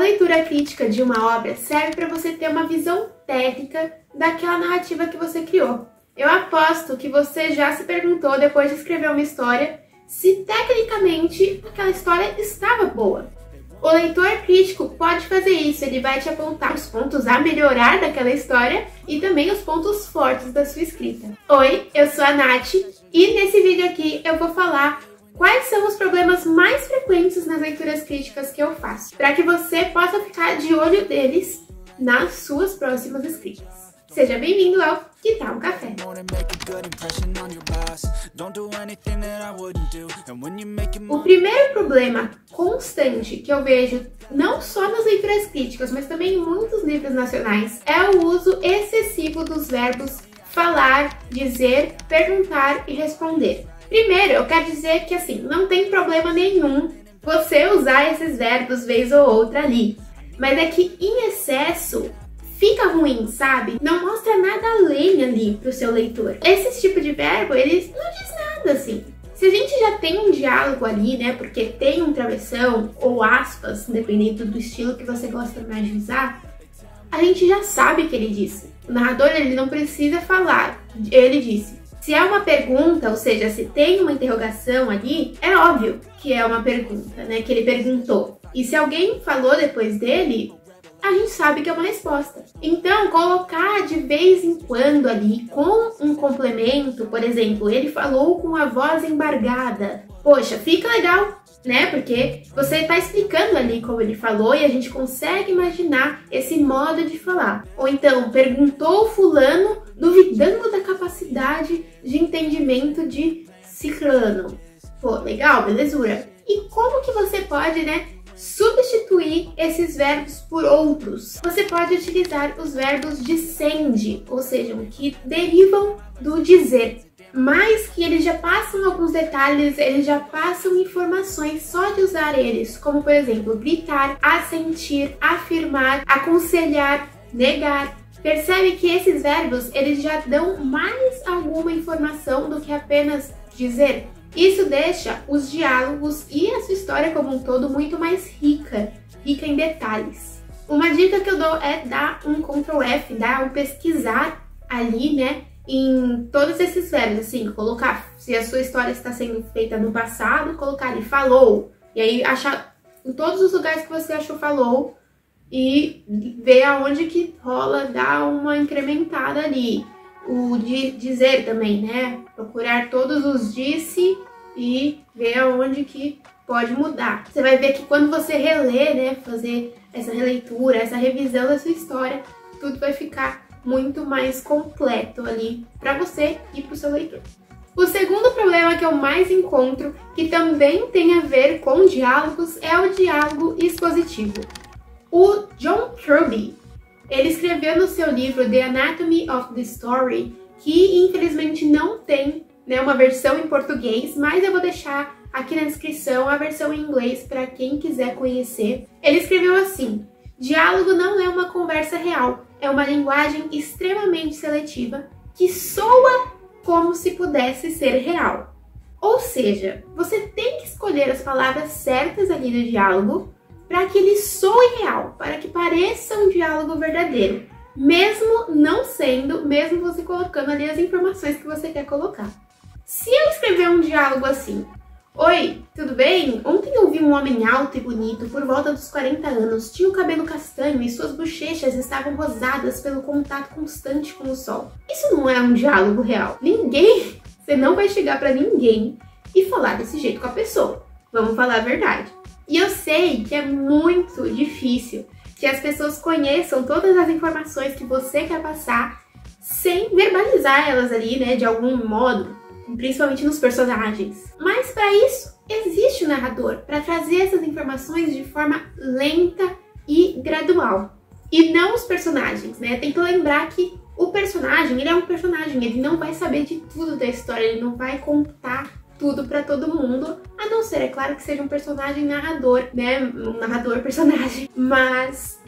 leitura crítica de uma obra serve para você ter uma visão técnica daquela narrativa que você criou. Eu aposto que você já se perguntou, depois de escrever uma história, se tecnicamente aquela história estava boa. O leitor crítico pode fazer isso, ele vai te apontar os pontos a melhorar daquela história e também os pontos fortes da sua escrita. Oi, eu sou a Nath e nesse vídeo aqui eu vou falar quais são os problemas mais frequentes nas leituras críticas que eu faço, para que você possa ficar de olho deles nas suas próximas escritas. Seja bem-vindo ao Que Tal um Café? O primeiro problema constante que eu vejo, não só nas leituras críticas, mas também em muitos livros nacionais, é o uso excessivo dos verbos falar, dizer, perguntar e responder. Primeiro, eu quero dizer que assim, não tem problema nenhum você usar esses verbos vez ou outra ali, mas é que em excesso fica ruim, sabe? Não mostra nada além ali pro seu leitor. Esse tipo de verbo, ele não diz nada assim. Se a gente já tem um diálogo ali, né, porque tem um travessão ou aspas, dependendo do estilo que você gosta mais de usar, a gente já sabe o que ele disse. O narrador, ele não precisa falar, ele disse. Se é uma pergunta, ou seja, se tem uma interrogação ali, é óbvio que é uma pergunta, né, que ele perguntou. E se alguém falou depois dele, a gente sabe que é uma resposta. Então, colocar de vez em quando ali com um complemento, por exemplo, ele falou com a voz embargada. Poxa, fica legal, né? Porque você está explicando ali como ele falou e a gente consegue imaginar esse modo de falar. Ou então, perguntou fulano, duvidando da capacidade de entendimento de ciclano. Pô, legal, belezura. E como que você pode, né, substituir esses verbos por outros? Você pode utilizar os verbos dicende, ou seja, que derivam do dizer, mas que eles já passam alguns detalhes, eles já passam informações só de usar eles, como por exemplo, gritar, assentir, afirmar, aconselhar, negar. Percebe que esses verbos, eles já dão mais alguma informação do que apenas dizer? Isso deixa os diálogos e a sua história como um todo muito mais rica em detalhes. Uma dica que eu dou é dar um Ctrl F, dar um pesquisar ali, né, em todos esses verbos, assim, colocar, se a sua história está sendo feita no passado, colocar ali falou, e aí achar em todos os lugares que você achou falou e ver aonde que rola, dar uma incrementada ali. O de dizer também, né? Procurar todos os disse e ver aonde que pode mudar. Você vai ver que quando você reler, né? Fazer essa releitura, essa revisão da sua história, tudo vai ficar muito mais completo ali para você e para o seu leitor. O segundo problema que eu mais encontro, que também tem a ver com diálogos, é o diálogo expositivo. O John Kirby, ele escreveu no seu livro The Anatomy of the Story, que infelizmente não tem, né, uma versão em português, mas eu vou deixar aqui na descrição a versão em inglês para quem quiser conhecer. Ele escreveu assim: diálogo não é uma conversa real, é uma linguagem extremamente seletiva que soa como se pudesse ser real. Ou seja, você tem que escolher as palavras certas ali do diálogo para que ele soe real, para que pareça um diálogo verdadeiro, mesmo não sendo, mesmo você colocando ali as informações que você quer colocar. Se eu escrever um diálogo assim: oi, tudo bem? Ontem eu vi um homem alto e bonito, por volta dos 40 anos, tinha o cabelo castanho e suas bochechas estavam rosadas pelo contato constante com o sol. Isso não é um diálogo real. Você não vai chegar para ninguém e falar desse jeito com a pessoa. Vamos falar a verdade. E eu sei que é muito difícil que as pessoas conheçam todas as informações que você quer passar sem verbalizar elas ali, né, de algum modo, principalmente nos personagens. Mas para isso existe o narrador, para trazer essas informações de forma lenta e gradual. E não os personagens, né? Tem que lembrar que o personagem, ele é um personagem, ele não vai saber de tudo da história, ele não vai contar tudo pra todo mundo, a não ser, é claro, que seja um personagem narrador, né, um narrador-personagem, mas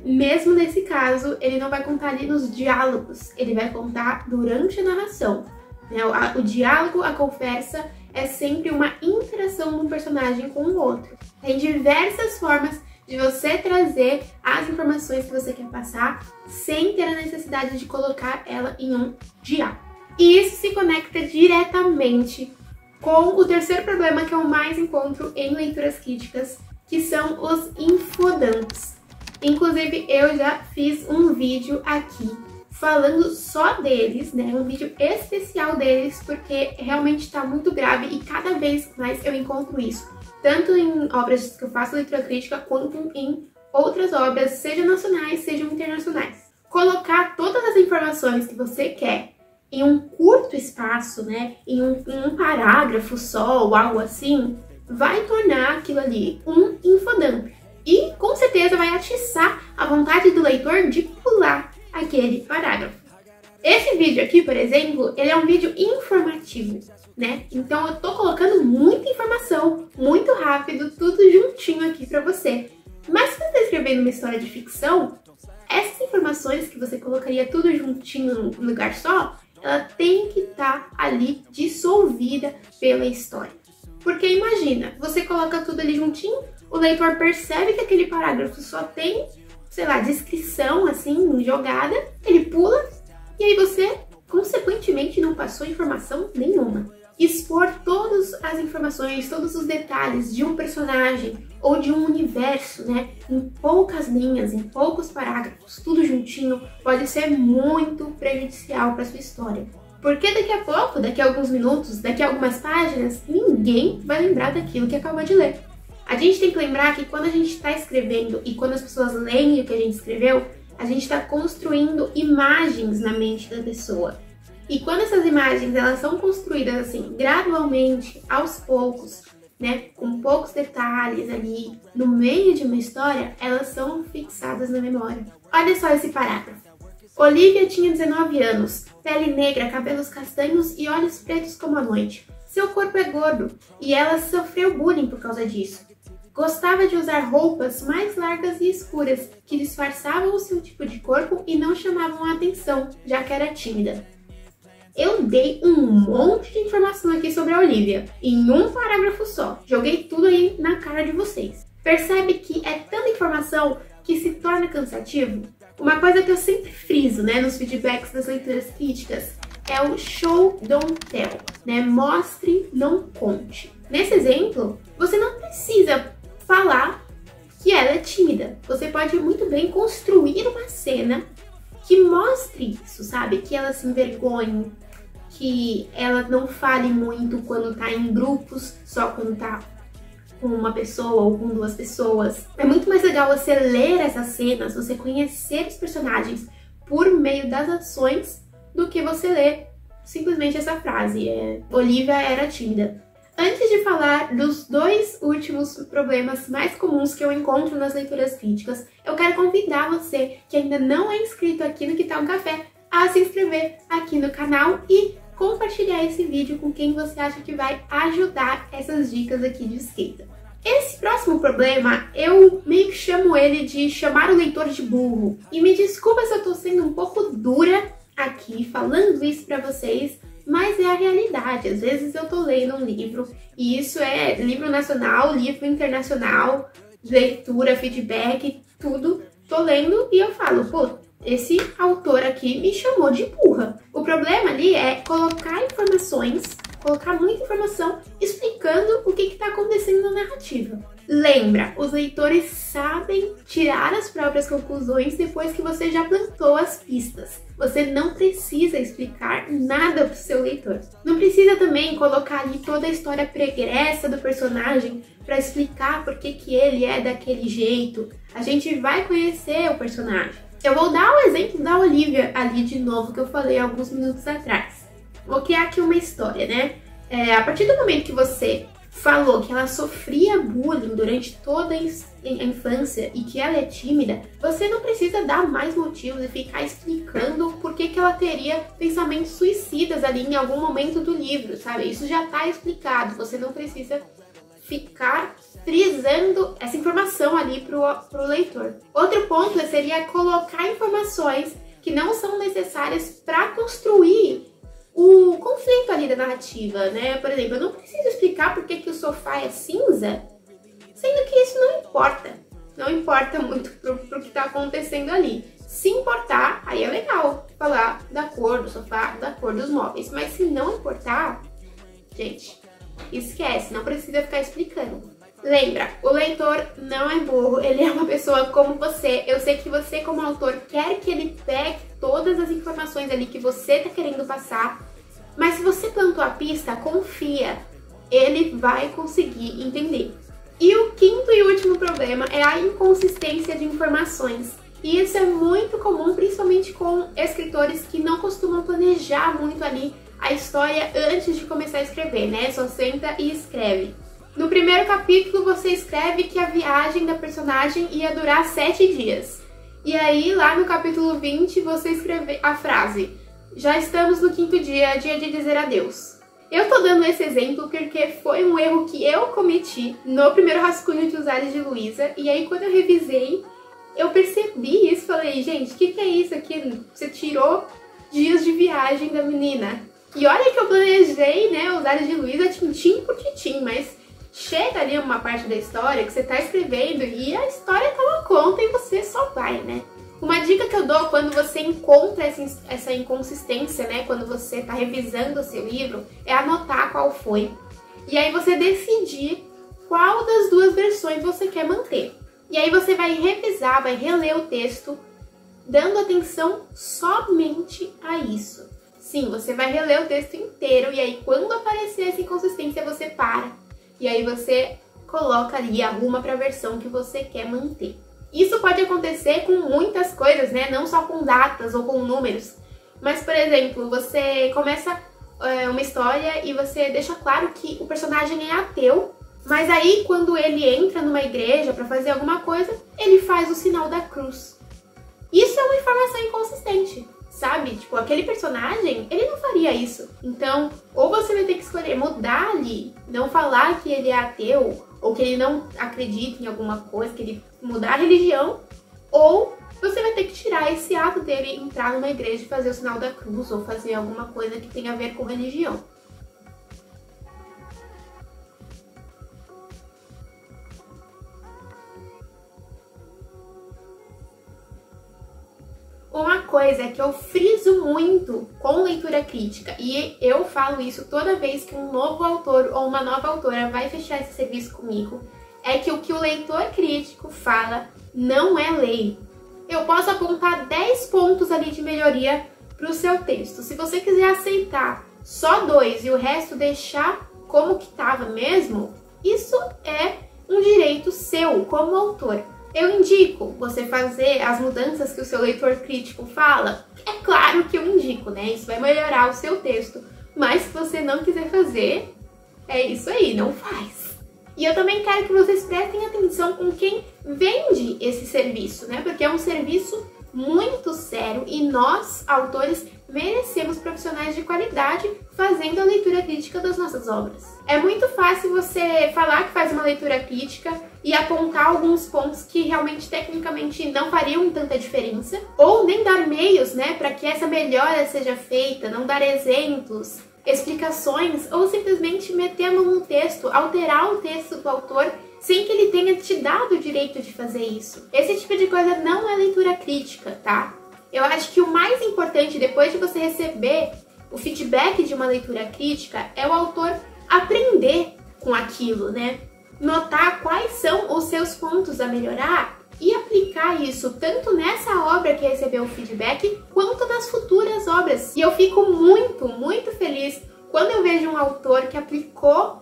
mesmo nesse caso, ele não vai contar ali nos diálogos, ele vai contar durante a narração, né? O diálogo, a conversa, é sempre uma interação de um personagem com o outro. Tem diversas formas de você trazer as informações que você quer passar sem ter a necessidade de colocar ela em um diálogo. E isso se conecta diretamente com o terceiro problema que eu mais encontro em leituras críticas, que são os infodumps. Inclusive, eu já fiz um vídeo aqui falando só deles, né? Um vídeo especial deles, porque realmente está muito grave e cada vez mais eu encontro isso. Tanto em obras que eu faço leitura crítica, quanto em outras obras, sejam nacionais, sejam internacionais. Colocar todas as informações que você quer em um curto espaço, né? Em um parágrafo só ou algo assim, vai tornar aquilo ali um infodump. E com certeza vai atiçar a vontade do leitor de pular aquele parágrafo. Esse vídeo aqui, por exemplo, ele é um vídeo informativo, né? Então eu tô colocando muita informação, muito rápido, tudo juntinho aqui pra você. Mas se você tá escrevendo uma história de ficção, essas informações que você colocaria tudo juntinho num lugar só, ela tem que estar ali dissolvida pela história. Porque imagina, você coloca tudo ali juntinho, o leitor percebe que aquele parágrafo só tem, sei lá, descrição assim, jogada, ele pula e aí você, consequentemente, não passou informação nenhuma. Expor todas as informações, todos os detalhes de um personagem ou de um universo, né, em poucas linhas, em poucos parágrafos, tudo juntinho, pode ser muito prejudicial para sua história. Porque daqui a pouco, daqui a alguns minutos, daqui a algumas páginas, ninguém vai lembrar daquilo que acabou de ler. A gente tem que lembrar que quando a gente está escrevendo e quando as pessoas leem o que a gente escreveu, a gente está construindo imagens na mente da pessoa. E quando essas imagens elas são construídas assim, gradualmente, aos poucos, né, com poucos detalhes ali, no meio de uma história, elas são fixadas na memória. Olha só esse parágrafo. Olivia tinha 19 anos, pele negra, cabelos castanhos e olhos pretos como a noite. Seu corpo é gordo e ela sofreu bullying por causa disso. Gostava de usar roupas mais largas e escuras, que disfarçavam o seu tipo de corpo e não chamavam a atenção, já que era tímida. Eu dei um monte de informação aqui sobre a Olivia, em um parágrafo só. Joguei tudo aí na cara de vocês. Percebe que é tanta informação que se torna cansativo? Uma coisa que eu sempre friso, né, nos feedbacks das leituras críticas é o show, don't tell, né? Mostre, não conte. Nesse exemplo, você não precisa falar que ela é tímida. Você pode muito bem construir uma cena que mostre isso, sabe? Que ela se envergonhe, que ela não fale muito quando tá em grupos, só quando tá com uma pessoa ou com duas pessoas. É muito mais legal você ler essas cenas, você conhecer os personagens por meio das ações, do que você ler simplesmente essa frase, Olivia era tímida. Antes de falar dos dois últimos problemas mais comuns que eu encontro nas leituras críticas, eu quero convidar você que ainda não é inscrito aqui no Que Tal um Café a se inscrever aqui no canal e compartilhar esse vídeo com quem você acha que vai ajudar essas dicas aqui de escrita. Esse próximo problema, eu meio que chamo ele de chamar o leitor de burro. E me desculpa se eu tô sendo um pouco dura aqui, falando isso pra vocês, mas é a realidade. Às vezes eu tô lendo um livro, e isso é livro nacional, livro internacional, leitura, feedback, tudo. Tô lendo e eu falo, pô, esse autor aqui me chamou de burra. O problema ali é colocar informações, colocar muita informação explicando o que está acontecendo na narrativa. Lembra, os leitores sabem tirar as próprias conclusões depois que você já plantou as pistas. Você não precisa explicar nada para o seu leitor. Não precisa também colocar ali toda a história pregressa do personagem para explicar por que ele é daquele jeito. A gente vai conhecer o personagem. Eu vou dar o exemplo da Olivia ali de novo, que eu falei alguns minutos atrás. Vou criar aqui uma história, né? A partir do momento que você falou que ela sofria bullying durante toda a infância e que ela é tímida, você não precisa dar mais motivos e ficar explicando por que ela teria pensamentos suicidas ali em algum momento do livro, sabe? Isso já tá explicado, você não precisa ficar frisando essa informação ali pro leitor. Outro ponto seria colocar informações que não são necessárias para construir o conflito ali da narrativa, né? Por exemplo, eu não preciso explicar por que o sofá é cinza, sendo que isso não importa. não importa muito pro que tá acontecendo ali. Se importar, aí é legal falar da cor do sofá, da cor dos móveis. Mas se não importar, gente, esquece, não precisa ficar explicando. Lembra, o leitor não é burro, ele é uma pessoa como você. Eu sei que você, como autor, quer que ele pegue todas as informações ali que você tá querendo passar. Mas se você plantou a pista, confia, ele vai conseguir entender. E o quinto e último problema é a inconsistência de informações. E isso é muito comum, principalmente com escritores que não costumam planejar muito ali a história antes de começar a escrever, né? Só senta e escreve. No primeiro capítulo você escreve que a viagem da personagem ia durar 7 dias. E aí, lá no capítulo 20, você escreve a frase: já estamos no 5º dia, dia de dizer adeus. Eu tô dando esse exemplo porque foi um erro que eu cometi no primeiro rascunho de Os Ares de Luísa. E aí, quando eu revisei, eu percebi isso, falei, gente, o que é isso aqui? Você tirou dias de viagem da menina. E olha que eu planejei, né, Os Ares de Luísa tintim por tintim, mas chega ali uma parte da história que você tá escrevendo e a história toma conta e você só vai, né? Uma dica que eu dou quando você encontra essa inconsistência, né, quando você tá revisando o seu livro, é anotar qual foi. E aí você decidir qual das duas versões você quer manter. E aí você vai revisar, vai reler o texto, dando atenção somente a isso. Sim, você vai reler o texto inteiro e aí quando aparecer essa inconsistência você para. E aí você coloca ali, arruma para a versão que você quer manter. Isso pode acontecer com muitas coisas, né? Não só com datas ou com números. Mas, por exemplo, você começa uma história e você deixa claro que o personagem é ateu. Mas aí, quando ele entra numa igreja para fazer alguma coisa, ele faz o sinal da cruz. Isso é uma informação inconsistente, sabe? Tipo, aquele personagem, ele não faria isso. Então, ou você vai ter que escolher mudar ali, não falar que ele é ateu, ou que ele não acredita em alguma coisa, que ele mudar a religião, ou você vai ter que tirar esse ato dele entrar numa igreja e fazer o sinal da cruz, ou fazer alguma coisa que tenha a ver com religião. Uma coisa que eu friso muito com leitura crítica, e eu falo isso toda vez que um novo autor ou uma nova autora vai fechar esse serviço comigo, é que o que o leitor crítico fala não é lei. Eu posso apontar 10 pontos ali de melhoria para o seu texto. Se você quiser aceitar só 2 e o resto deixar como que estava mesmo, isso é um direito seu como autor. Eu indico você fazer as mudanças que o seu leitor crítico fala. É claro que eu indico, né? Isso vai melhorar o seu texto. Mas se você não quiser fazer, é isso aí, não faz. E eu também quero que vocês prestem atenção com quem vende esse serviço, né? Porque é um serviço muito sério e nós, autores, merecemos profissionais de qualidade fazendo a leitura crítica das nossas obras. É muito fácil você falar que faz uma leitura crítica e apontar alguns pontos que realmente tecnicamente não fariam tanta diferença, ou nem dar meios, né, para que essa melhora seja feita, não dar exemplos, explicações, ou simplesmente meter a mão no texto, alterar o texto do autor sem que ele tenha te dado o direito de fazer isso. Esse tipo de coisa não é leitura crítica, tá? Eu acho que o mais importante, depois de você receber o feedback de uma leitura crítica, é o autor aprender com aquilo, né? Notar quais são os seus pontos a melhorar e aplicar isso tanto nessa obra que recebeu o feedback, quanto nas futuras obras. E eu fico muito, muito feliz quando eu vejo um autor que aplicou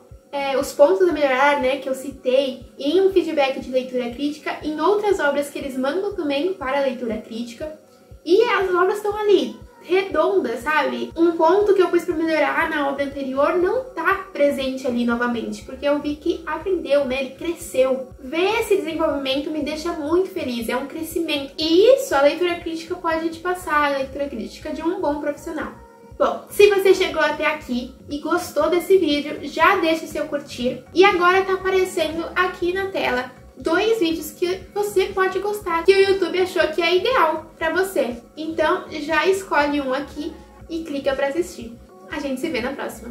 os pontos a melhorar, né, que eu citei em um feedback de leitura crítica, em outras obras que eles mandam também para a leitura crítica. E as obras estão ali, redondas, sabe? Um ponto que eu pus para melhorar na obra anterior não tá presente ali novamente, porque eu vi que aprendeu, né? Ele cresceu. Ver esse desenvolvimento me deixa muito feliz, é um crescimento. E isso a leitura crítica pode te passar, a leitura crítica de um bom profissional. Bom, se você chegou até aqui e gostou desse vídeo, já deixa o seu curtir. E agora tá aparecendo aqui na tela 2 vídeos que você pode gostar, que o YouTube achou que é ideal pra você. Então já escolhe um aqui e clica pra assistir. A gente se vê na próxima.